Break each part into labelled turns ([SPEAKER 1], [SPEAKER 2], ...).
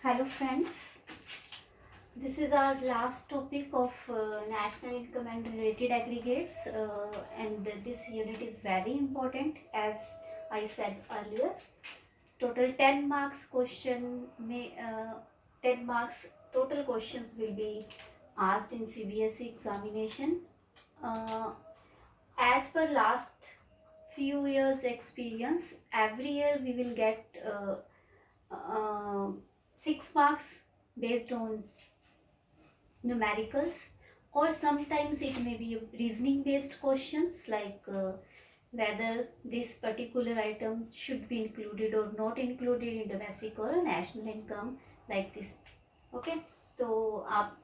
[SPEAKER 1] Hello friends, this is our last topic of national income and related aggregates, and this unit is very important. As I said earlier, total 10 marks question may 10 marks total questions will be asked in CBSE examination. uh, as per last few years experience, every year we will get uh, 6 marks based on numericals, or sometimes it may be reasoning based questions like whether this particular item should be included or not included in domestic or national income, like this. Okay, तो आप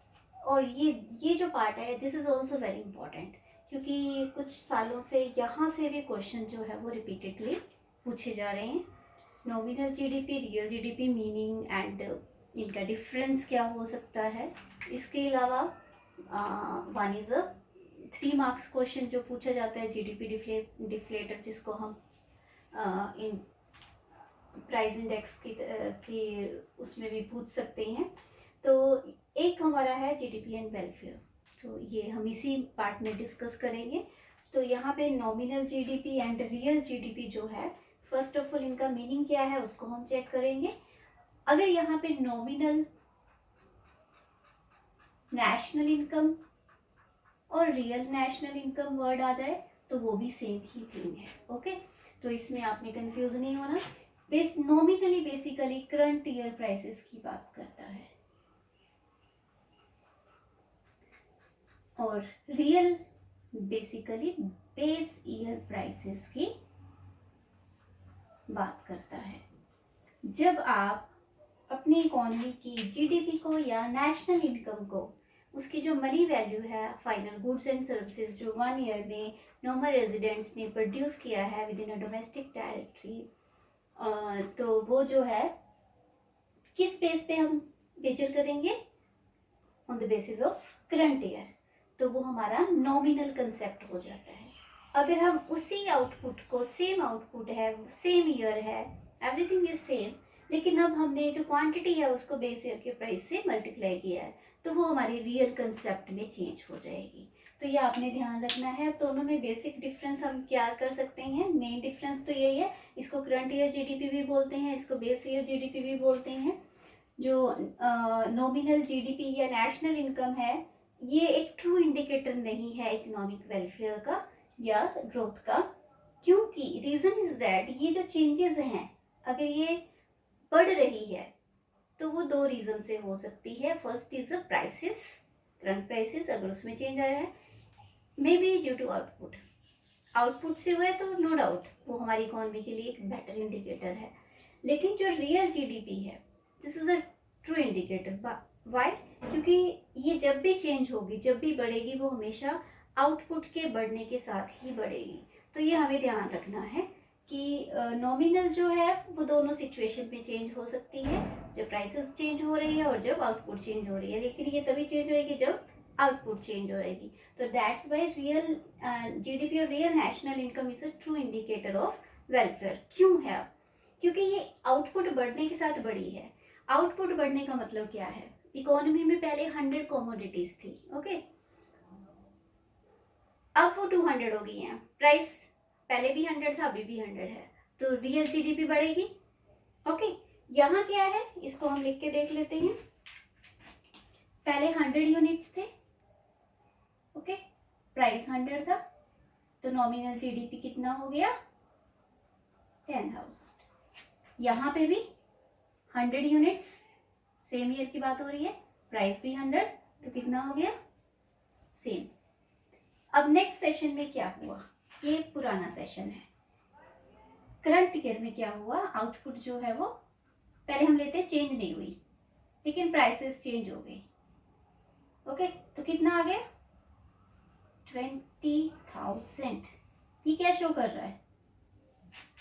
[SPEAKER 1] और ये जो part है, this is also very important, क्योंकि कुछ सालों से यहाँ से भी क्वेश्चन जो है वो रिपीटेडली पूछे जा रहे हैं. Nominal GDP, real GDP meaning and इनका डिफरेंस क्या हो सकता है. इसके अलावा one is a 3 marks question जो पूछा जाता है, जीडीपी डिफ्लेटर, जिसको हम इन प्राइस इंडेक्स की उसमें भी पूछ सकते हैं. तो एक हमारा है जीडीपी एंड वेलफेयर, तो ये हम इसी पार्ट में डिस्कस करेंगे. तो यहाँ पे nominal GDP and real GDP जो है, फर्स्ट ऑफ ऑल इनका मीनिंग क्या है उसको हम चेक करेंगे. अगर यहाँ पे नॉमिनल, नेशनल इनकम और रियल नेशनल इनकम वर्ड आ जाए तो वो भी सेम ही थिंग है. ओके, तो इसमें आपने कंफ्यूज नहीं होना. Nominally basically current year prices की बात करता है, और real basically base year prices की बात करता है. जब आप अपनी इकोनॉमी की जीडीपी को या नेशनल इनकम को, उसकी जो मनी वैल्यू है, फाइनल गुड्स एंड सर्विसेज जो 1 ईयर में नॉर्मल रेजिडेंट्स ने प्रोड्यूस किया है with in a domestic territory, तो वो जो है किस बेस पे हम मेजर करेंगे, on the basis of current year. तो वो हमारा नॉमिनल कंसेप्ट हो जाता है. अगर हम उसी आउटपुट को, सेम आउटपुट है, सेम ईयर है, एवरीथिंग इज सेम, लेकिन अब हमने जो क्वांटिटी है उसको बेस ईयर के प्राइस से मल्टीप्लाई किया है, तो वो हमारी रियल कंसेप्ट में चेंज हो जाएगी. तो ये आपने ध्यान रखना है. दोनों में बेसिक डिफरेंस हम क्या कर सकते हैं, मेन डिफरेंस तो यही है. इसको करंट ईयर जीडीपी भी बोलते हैं, इसको बेस ईयर जीडीपी भी बोलते हैं. जो नॉमिनल जीडीपी या नेशनल इनकम है, ये एक ट्रू इंडिकेटर नहीं है इकोनॉमिक वेलफेयर का या ग्रोथ का. क्योंकि रीजन इज दैट ये जो चेंजेस हैं, अगर ये बढ़ रही है तो वो 2 रीजन से हो सकती है. First is a prices, current prices अगर उसमें चेंज आया है, may be due to output से हुए तो नो डाउट वो हमारी इकोनॉमी के लिए एक बेटर इंडिकेटर है. लेकिन जो रियल जीडीपी है, this is a true indicator. Why? क्योंकि ये जब भी चेंज होगी, जब भी बढ़ेगी, वो हमेशा आउटपुट के बढ़ने के साथ ही बढ़ेगी. तो ये हमें ध्यान रखना है कि नॉमिनल जो है वो दोनों सिचुएशन में चेंज हो सकती है, जब प्राइसेस चेंज हो रही है और जब आउटपुट चेंज हो रही है. लेकिन ये तभी चेंज होएगी जब आउटपुट चेंज होएगी. तो दैट्स वाई रियल जीडीपी और real national income is a true indicator of welfare. क्यों है? क्योंकि ये आउटपुट बढ़ने के साथ बढ़ी है. आउटपुट बढ़ने का मतलब क्या है, इकोनॉमी में पहले 100 कमोडिटीज थी. ओके, अब वो 200 हो गई हैं. प्राइस पहले भी 100 था, अभी भी 100 है, तो रियल जीडीपी बढ़ेगी. ओके, यहाँ क्या है इसको हम लिख के देख लेते हैं. पहले 100 यूनिट्स थे. ओके, प्राइस 100 था, तो नॉमिनल जीडीपी कितना हो गया, 10,000. यहाँ पे भी 100 यूनिट्स, सेम ईयर की बात हो रही है, प्राइस भी 100, तो कितना हो गया, सेम. अब नेक्स्ट सेशन में क्या हुआ, ये पुराना सेशन है. करंट ईयर में क्या हुआ, आउटपुट जो है वो पहले हम लेते हैं चेंज नहीं हुई, लेकिन प्राइसेस चेंज हो गई. ओके, तो कितना आ गया, 20,000. ये क्या शो कर रहा है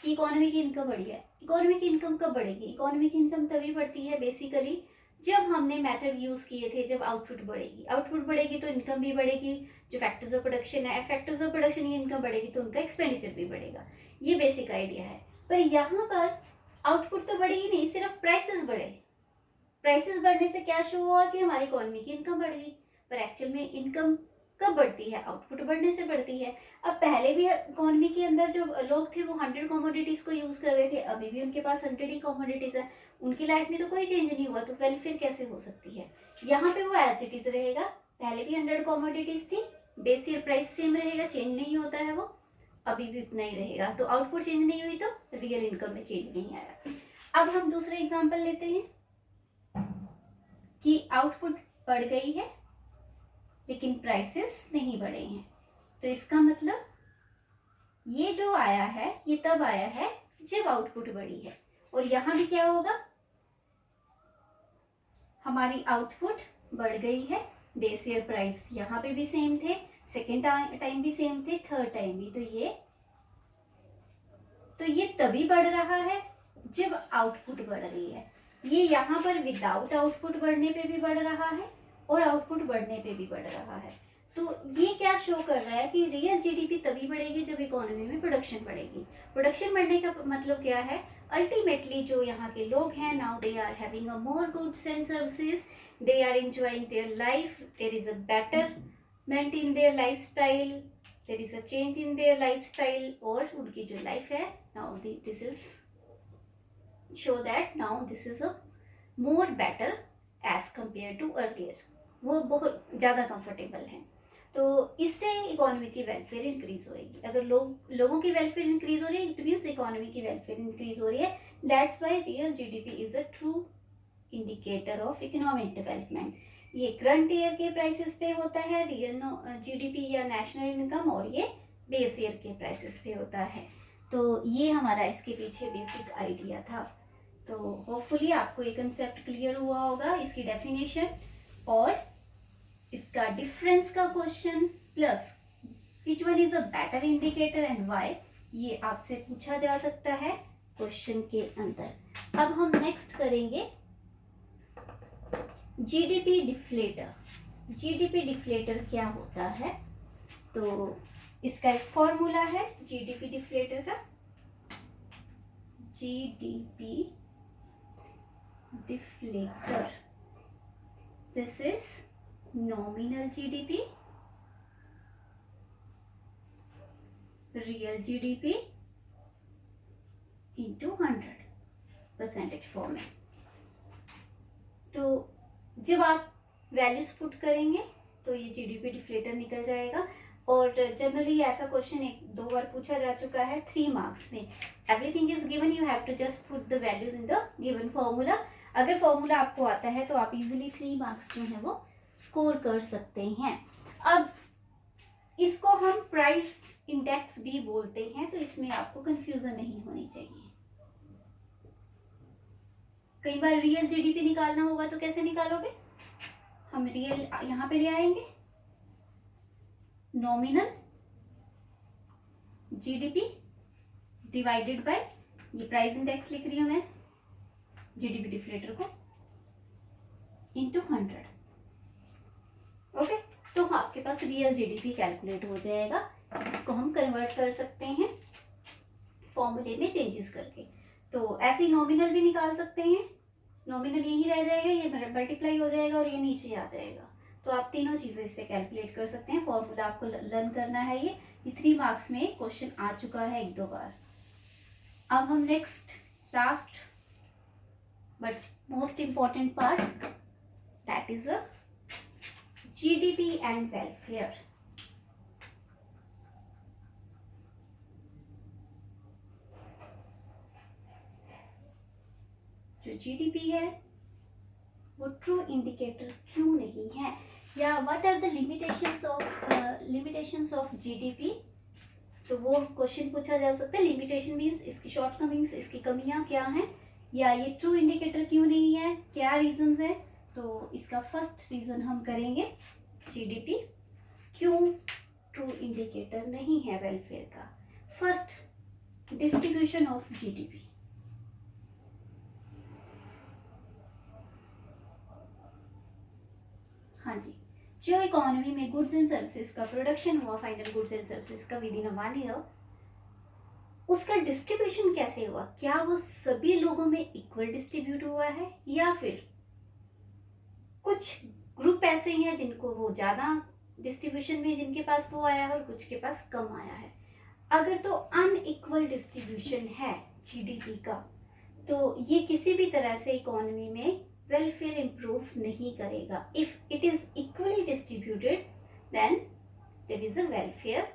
[SPEAKER 1] कि इकोनॉमी की इनकम बढ़ी है. इकोनॉमी की इनकम कब बढ़ेगी, इकोनॉमी की इनकम तभी बढ़ती है बेसिकली जब हमने मेथड यूज किए थे, जब आउटपुट बढ़ेगी. आउटपुट बढ़ेगी तो इनकम भी बढ़ेगी. जो फैक्टर्स ऑफ प्रोडक्शन है, फैक्टर्स ऑफ प्रोडक्शन, ये इनकम बढ़ेगी तो उनका एक्सपेंडिचर भी बढ़ेगा. ये बेसिक आइडिया है. पर यहाँ पर आउटपुट तो बढ़े ही नहीं, सिर्फ प्राइसेस बढ़े. प्राइसेस बढ़ने से क्या शो हुआ कि हमारी इकोनॉमी की इनकम बढ़ गई, पर एक्चुअल में इनकम कब बढ़ती है? आउटपुट बढ़ने से बढ़ती है। अब पहले भी इकोनॉमी के अंदर जो लोग थे वो 100 कमोडिटीज को यूज कर रहे थे, अभी भी उनके पास 100 ही कमोडिटीज है, उनकी लाइफ में तो कोई चेंज नहीं हुआ, तो वेलफेयर कैसे हो सकती है? यहाँ पे वो एज इट इज रहेगा, पहले भी 100 कमोडिटीज थी, बेस ईयर प्राइस सेम रहेगा, चेंज नहीं होता है, वो अभी भी उतना ही रहेगा। तो आउटपुट चेंज नहीं हुई तो रियल इनकम में चेंज नहीं आया। अब हम दूसरे एग्जाम्पल लेते हैं कि आउटपुट बढ़ गई है लेकिन प्राइसेस नहीं बढ़े हैं, तो इसका मतलब ये जो आया है ये तब आया है जब आउटपुट बढ़ी है। और यहां भी क्या होगा, हमारी आउटपुट बढ़ गई है, बेस ईयर प्राइस यहाँ पे भी सेम थे, सेकेंड टाइम भी सेम थे, थर्ड टाइम भी, तो ये तभी बढ़ रहा है जब आउटपुट बढ़ रही है। ये यहाँ पर विदाउट आउटपुट बढ़ने पे भी बढ़ रहा है और आउटपुट बढ़ने पे भी बढ़ रहा है। तो ये क्या शो कर रहा है कि रियल जीडीपी तभी बढ़ेगी जब इकोनॉमी में प्रोडक्शन बढ़ेगी। प्रोडक्शन बढ़ने का मतलब क्या है? अल्टीमेटली जो यहाँ के लोग हैं, now they are having a more goods and services, they are enjoying their life, there is a betterment in their lifestyle, there is a change in their lifestyle, और उनकी जो लाइफ है now this is show that now this is a more better as compare to earlier, वो बहुत ज़्यादा comfortable हैं। तो इससे इकोनॉमी की वेलफेयर इंक्रीज होएगी। अगर लोगों की वेलफेयर इंक्रीज हो रही है, इट मीन्स इकोनॉमी की वेलफेयर इंक्रीज हो रही है। That's why real GDP is a true indicator of economic development. ये करंट ईयर के प्राइसेस पे होता है रियल जीडीपी या नेशनल इनकम, और ये बेस ईयर के प्राइसेस पे होता है। तो ये हमारा इसके पीछे बेसिक आइडिया था। तो होपफुली आपको ये कंसेप्ट क्लियर हुआ होगा, इसकी डेफिनेशन और इसका डिफरेंस का question plus which one is a better indicator and why, ये आपसे पूछा जा सकता है क्वेश्चन के अंदर। अब हम नेक्स्ट करेंगे जीडीपी डिफ्लेटर। जीडीपी डिफ्लेटर क्या होता है? तो इसका एक फॉर्मूला है जीडीपी डिफ्लेटर का। GDP deflator, this is nominal GDP, real GDP into 100% form में। तो जब आप वैल्यूज पुट करेंगे तो ये जीडीपी डिफ्लेटर निकल जाएगा। और जनरली ऐसा क्वेश्चन एक दो बार पूछा जा चुका है 3 मार्क्स में। Everything is given, you have to just put the values in the given formula. अगर फॉर्मूला आपको आता है तो आप इजीली 3 मार्क्स जो है वो स्कोर कर सकते हैं। अब इसको हम प्राइस इंडेक्स भी बोलते हैं, तो इसमें आपको कंफ्यूजन नहीं होनी चाहिए। कई बार रियल जीडीपी निकालना होगा तो कैसे निकालोगे? हम रियल यहाँ पे ले आएंगे, नॉमिनल जीडीपी डिवाइडेड बाय, ये प्राइस इंडेक्स लिख रही हूं मैं जीडीपी डिफ्लेटर को, इंटू 100। ओके, तो आपके पास रियल जीडीपी कैलकुलेट हो जाएगा। इसको हम कन्वर्ट कर सकते हैं फॉर्मूले में चेंजेस करके। तो ऐसे ही नॉमिनल भी निकाल सकते हैं, नॉमिनल यही रह जाएगा, ये मल्टीप्लाई हो जाएगा और ये नीचे आ जाएगा। तो आप तीनों चीज़ें इससे कैलकुलेट कर सकते हैं। फॉर्मूला आपको लर्न करना है, ये 3 मार्क्स में क्वेश्चन आ चुका है 1-2 बार। अब हम next last but most important part, that is a GDP and welfare. जो जीडीपी है वो ट्रू इंडिकेटर क्यों नहीं है, या what are the limitations of GDP, तो वो क्वेश्चन पूछा जा सकता है। लिमिटेशन मीन्स इसकी शॉर्टकमिंग्स, इसकी कमियां क्या हैं, या ये ट्रू इंडिकेटर क्यों नहीं है, क्या रीजंस है। तो इसका फर्स्ट रीजन हम करेंगे जीडीपी क्यों ट्रू इंडिकेटर नहीं है वेलफेयर का। First, distribution of GDP. हाँ जी, जो इकोनॉमी में गुड्स एंड सर्विसेज का प्रोडक्शन हुआ, फाइनल गुड्स एंड सर्विसेज का विद इन 1 ईयर, उसका डिस्ट्रीब्यूशन कैसे हुआ? क्या वो सभी लोगों में इक्वल डिस्ट्रीब्यूट हुआ है, या फिर कुछ ग्रुप ऐसे हैं जिनको वो ज़्यादा डिस्ट्रीब्यूशन में जिनके पास वो आया है और कुछ के पास कम आया है। अगर तो अनइक्वल डिस्ट्रीब्यूशन है जीडीपी का, तो ये किसी भी तरह से इकोनॉमी में वेलफेयर इम्प्रूव नहीं करेगा। If it is equally distributed then there is a welfare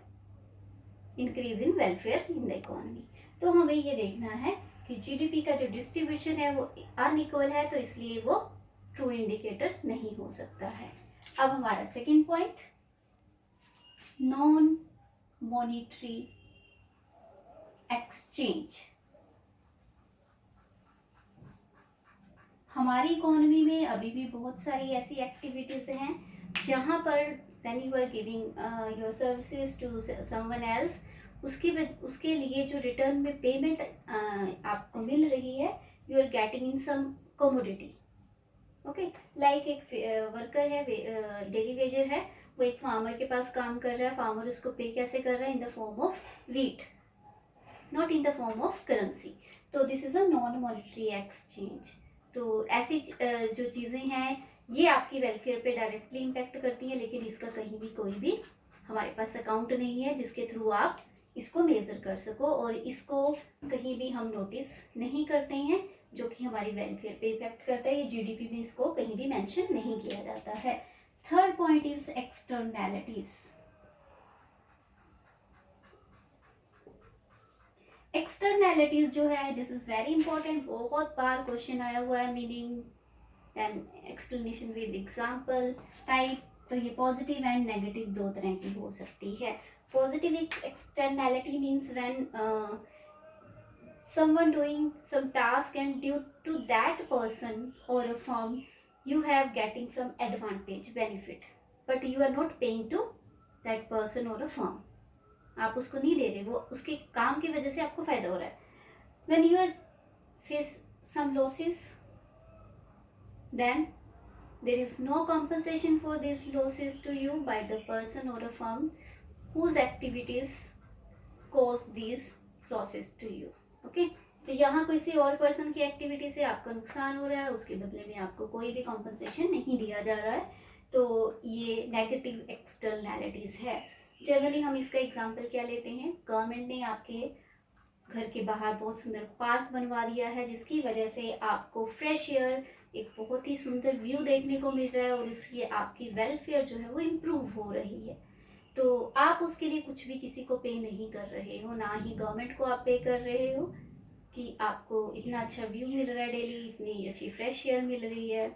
[SPEAKER 1] increase in welfare in the economy. तो हमें ये देखना है कि जीडीपी का जो डिस्ट्रीब्यूशन है वो अनइक्वल है, तो इसलिए वो ट्रू इंडिकेटर नहीं हो सकता है। अब हमारा second point, non monetary exchange. हमारी इकोनॉमी में अभी भी बहुत सारी ऐसी एक्टिविटीज हैं जहाँ पर when you are giving your services to someone else, उसके लिए जो रिटर्न में पेमेंट आपको मिल रही है, you are getting in some commodity. Okay, like एक वर्कर है, डेली वेजर है, वो एक फार्मर के पास काम कर रहा है, फार्मर उसको पे कैसे कर रहा है, in the form of wheat, not in the form of currency. तो this is a non monetary exchange. तो ऐसी जो चीज़ें हैं ये आपकी वेलफेयर पे डायरेक्टली इम्पेक्ट करती हैं, लेकिन इसका कहीं भी कोई भी हमारे पास अकाउंट नहीं है जिसके थ्रू आप इसको मेज़र कर सको, और इसको कहीं भी हम नोटिस नहीं करते हैं जो कि हमारी वेलफेयर पे इम्पेक्ट करता है। ये जीडीपी में इसको कहीं भी मेंशन नहीं किया जाता है। Third point is externalities. Externalities जो है, दिस इज वेरी इंपॉर्टेंट, बहुत बार क्वेश्चन आया हुआ है, meaning and explanation with example type. तो ये पॉजिटिव एंड नेगेटिव दो तरह की हो सकती है। Positive externality means when someone doing some task and due to that person or a firm you have getting some advantage benefit, but you are not paying to that person or a firm। आप उसको नहीं दे रहे, वो उसके काम की वजह से आपको फायदा हो रहा है। when you are face some losses, then there is no compensation for these losses to you by the person or a firm whose activities cause these losses to you। Okay, तो यहाँ किसी और पर्सन की activity से आपका नुकसान हो रहा है, उसके बदले में आपको कोई भी कॉम्पनसेशन नहीं दिया जा रहा है, तो ये नेगेटिव एक्सटर्नैलिटीज है। जनरली हम इसका एग्जांपल क्या लेते हैं, गवर्नमेंट ने आपके घर के बाहर बहुत सुंदर पार्क बनवा दिया है, जिसकी वजह से आपको फ्रेश एयर, एक बहुत ही सुंदर व्यू देखने को मिल रहा है, और उसकी आपकी वेलफेयर जो है वो इम्प्रूव हो रही है। तो आप उसके लिए कुछ भी किसी को पे नहीं कर रहे हो, ना ही गवर्नमेंट को आप पे कर रहे हो कि आपको इतना अच्छा व्यू मिल रहा है डेली, इतनी अच्छी फ्रेश एयर मिल रही है।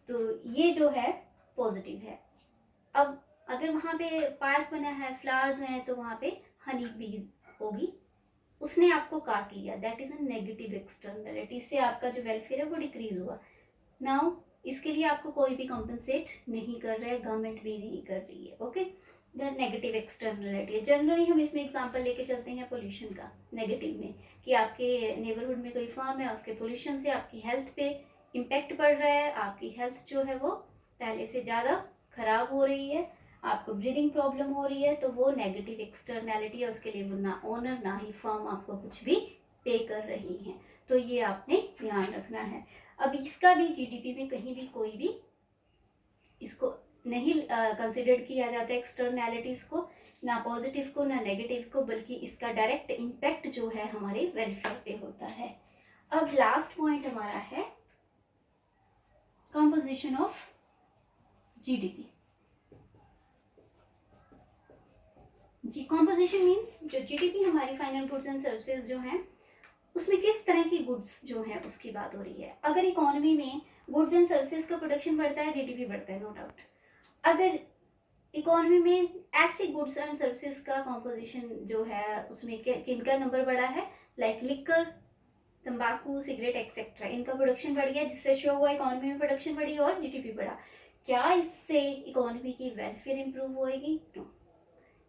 [SPEAKER 1] तो ये जो है पॉजिटिव है। अब अगर वहाँ पे पार्क बना है, फ्लावर्स हैं, तो वहाँ पे हनी बीज होगी, उसने आपको काट लिया, that is a negative externality. इससे आपका जो वेलफेयर है वो डिक्रीज हुआ। नाउ इसके लिए आपको कोई भी कॉम्पनसेट नहीं कर रहा है, गवर्नमेंट भी नहीं कर रही है। ओके, द नेगेटिव एक्सटर्नलिटी है। जनरली हम इसमें एग्जांपल लेके चलते हैं पोल्यूशन का, नेगेटिव में, कि आपके नेबरहुड में कोई फॉर्म है, उसके पोल्यूशन से आपकी हेल्थ पे इम्पेक्ट पड़ रहा है, आपकी हेल्थ जो है वो पहले से ज़्यादा खराब हो रही है, आपको ब्रीदिंग प्रॉब्लम हो रही है, तो वो नेगेटिव एक्सटर्नैलिटी है। उसके लिए वो ना ओनर ना ही फर्म आपको कुछ भी पे कर रही हैं, तो ये आपने ध्यान रखना है। अब इसका भी जीडीपी में कहीं भी कोई भी इसको नहीं कंसिडर किया जाता है, एक्सटर्नैलिटीज को, ना पॉजिटिव को ना नेगेटिव को, बल्कि इसका डायरेक्ट इम्पैक्ट जो है हमारे वेलफेयर पे होता है। अब लास्ट पॉइंट हमारा है कंपोजिशन ऑफ जीडीपी। जी, कंपोजिशन मींस जो जीडीपी हमारी फाइनल गुड्स एंड सर्विसेज जो हैं उसमें किस तरह की गुड्स जो हैं उसकी बात हो रही है। अगर इकोनॉमी में गुड्स एंड सर्विसेज का प्रोडक्शन बढ़ता है, जीडीपी बढ़ता है, नो डाउट। अगर इकोनॉमी में ऐसे गुड्स एंड सर्विसेज का कंपोजिशन जो है उसमें किनका नंबर बढ़ा है, लाइक लिकर, तंबाकू, सिगरेट एक्सेट्रा, इनका प्रोडक्शन बढ़ गया, जिससे शो हुआ इकोनॉमी में प्रोडक्शन बढ़ी और जीडीपी बढ़ा, क्या इससे इकोनॉमी की वेलफेयर इंप्रूव होएगी? नो,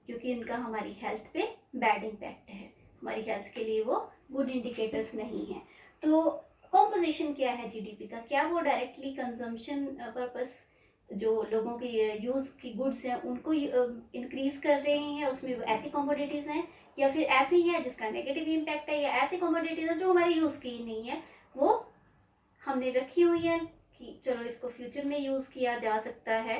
[SPEAKER 1] क्योंकि इनका हमारी हेल्थ पे बैड इम्पैक्ट है, हमारी हेल्थ के लिए वो गुड इंडिकेटर्स नहीं है। तो कॉम्पोजिशन क्या है जीडीपी का, क्या वो डायरेक्टली कंजम्पशन पर्पस जो लोगों की यूज़ की गुड्स हैं उनको इंक्रीज कर रहे हैं, उसमें ऐसी कमोडिटीज़ हैं, या फिर ऐसी है जिसका नेगेटिव इम्पैक्ट है, या ऐसी कमोडिटीज़ है जो हमारी यूज़ की नहीं है, वो हमने रखी हुई है कि चलो इसको फ्यूचर में यूज़ किया जा सकता है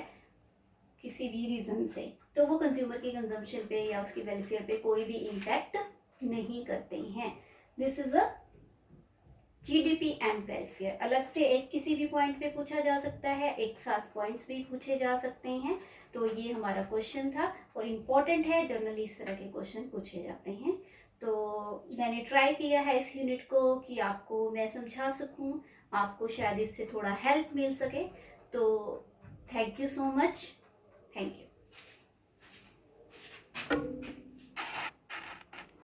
[SPEAKER 1] किसी भी रीज़न से, तो वो कंज्यूमर की कंजम्पशन पे या उसकी वेलफेयर पे कोई भी इम्पैक्ट नहीं करते हैं। This is a GDP and welfare. अलग से एक किसी भी पॉइंट पे पूछा जा सकता है, एक साथ पॉइंट्स भी पूछे जा सकते हैं। तो ये हमारा क्वेश्चन था और इम्पॉर्टेंट है, जनरली इस तरह के क्वेश्चन पूछे जाते हैं। तो मैंने ट्राई किया है इस यूनिट को कि आपको मैं समझा सकूं, आपको शायद इससे थोड़ा हेल्प मिल सके। तो thank you so much, thank you.